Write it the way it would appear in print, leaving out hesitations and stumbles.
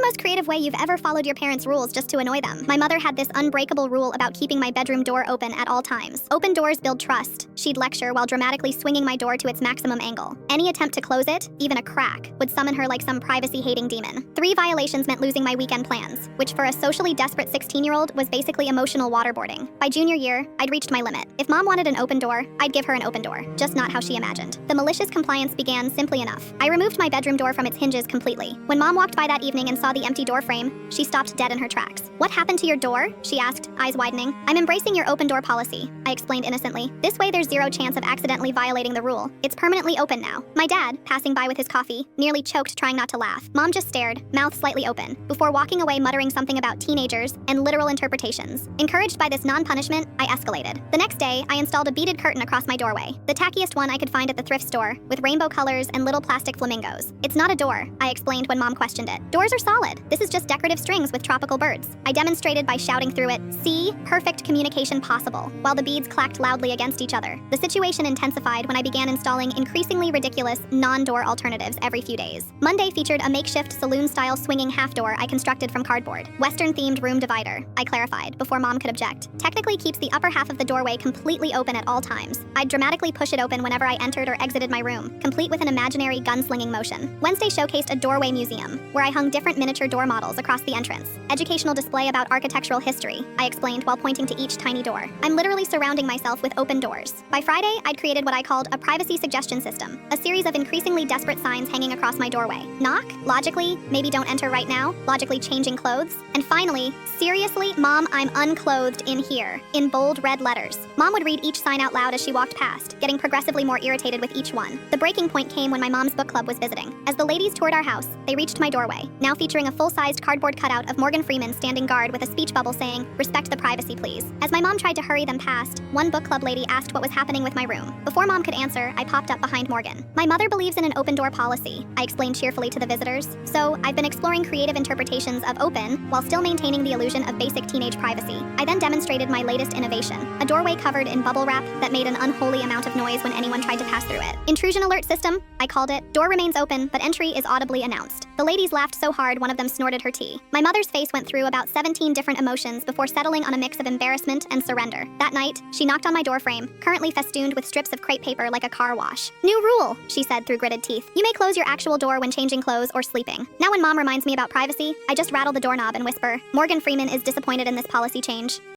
most creative way you've ever followed your parents' rules just to annoy them? My mother had this unbreakable rule about keeping my bedroom door open at all times. Open doors build trust, she'd lecture while dramatically swinging my door to its maximum angle. Any attempt to close it, even a crack, would summon her like some privacy-hating demon. 3 violations meant losing my weekend plans, which for a socially desperate 16-year-old was basically emotional waterboarding. By junior year, I'd reached my limit. If mom wanted an open door, I'd give her an open door, just not how she imagined. The malicious compliance began simply enough. I removed my bedroom door from its hinges completely. When mom walked by that evening and saw the empty door frame, she stopped dead in her tracks. "What happened to your door?" she asked, eyes widening. "I'm embracing your open door policy," I explained innocently. "This way there's zero chance of accidentally violating the rule. It's permanently open now." My dad, passing by with his coffee, nearly choked trying not to laugh. Mom just stared, mouth slightly open, before walking away muttering something about teenagers and literal interpretations. Encouraged by this non-punishment, I escalated. The next day, I installed a beaded curtain across my doorway, the tackiest one I could find at the thrift store, with rainbow colors and little plastic flamingos. "It's not a door," I explained when mom questioned it. "Doors are solid. This is just decorative strings with tropical birds." I demonstrated by shouting through it, "See? Perfect communication possible," while the beads clacked loudly against each other. The situation intensified when I began installing increasingly ridiculous, non-door alternatives every few days. Monday featured a makeshift saloon-style swinging half-door I constructed from cardboard. Western-themed room divider, I clarified, before mom could object. Technically keeps the upper half of the doorway completely open at all times. I'd dramatically push it open whenever I entered or exited my room, complete with an imaginary gunslinging motion. Wednesday showcased a doorway museum, where I hung different miniature door models across the entrance. Educational display about architectural history, I explained while pointing to each tiny door. I'm literally surrounding myself with open doors. By Friday, I'd created what I called a privacy suggestion system, a series of increasingly desperate signs hanging across my doorway. Knock, logically, maybe don't enter right now, logically changing clothes, and finally, seriously, Mom, I'm unclothed in here, in bold red letters. Mom would read each sign out loud as she walked past, getting progressively more irritated with each one. The breaking point came when my mom's book club was visiting. As the ladies toured our house, they reached my doorway, now featuring a full-sized cardboard cutout of Morgan Freeman standing guard with a speech bubble saying, "Respect the privacy, please." As my mom tried to hurry them past, one book club lady asked what was happening with my room. Before mom could answer, I popped up behind Morgan. "My mother believes in an open door policy," I explained cheerfully to the visitors. "So, I've been exploring creative interpretations of open while still maintaining the illusion of basic teenage privacy." I then demonstrated my latest innovation, a doorway covered in bubble wrap that made an unholy amount of noise when anyone tried to pass through it. "Intrusion alert system," I called it. "Door remains open, but entry is audibly announced." The ladies laughed so hard one of them snorted her tea. My mother's face went through about 17 different emotions before settling on a mix of embarrassment and surrender. That night, she knocked on my doorframe, currently festooned with strips of crepe paper like a car wash. "New rule," she said through gritted teeth. "You may close your actual door when changing clothes or sleeping." Now when mom reminds me about privacy, I just rattle the doorknob and whisper, "Morgan Freeman is disappointed in this policy change."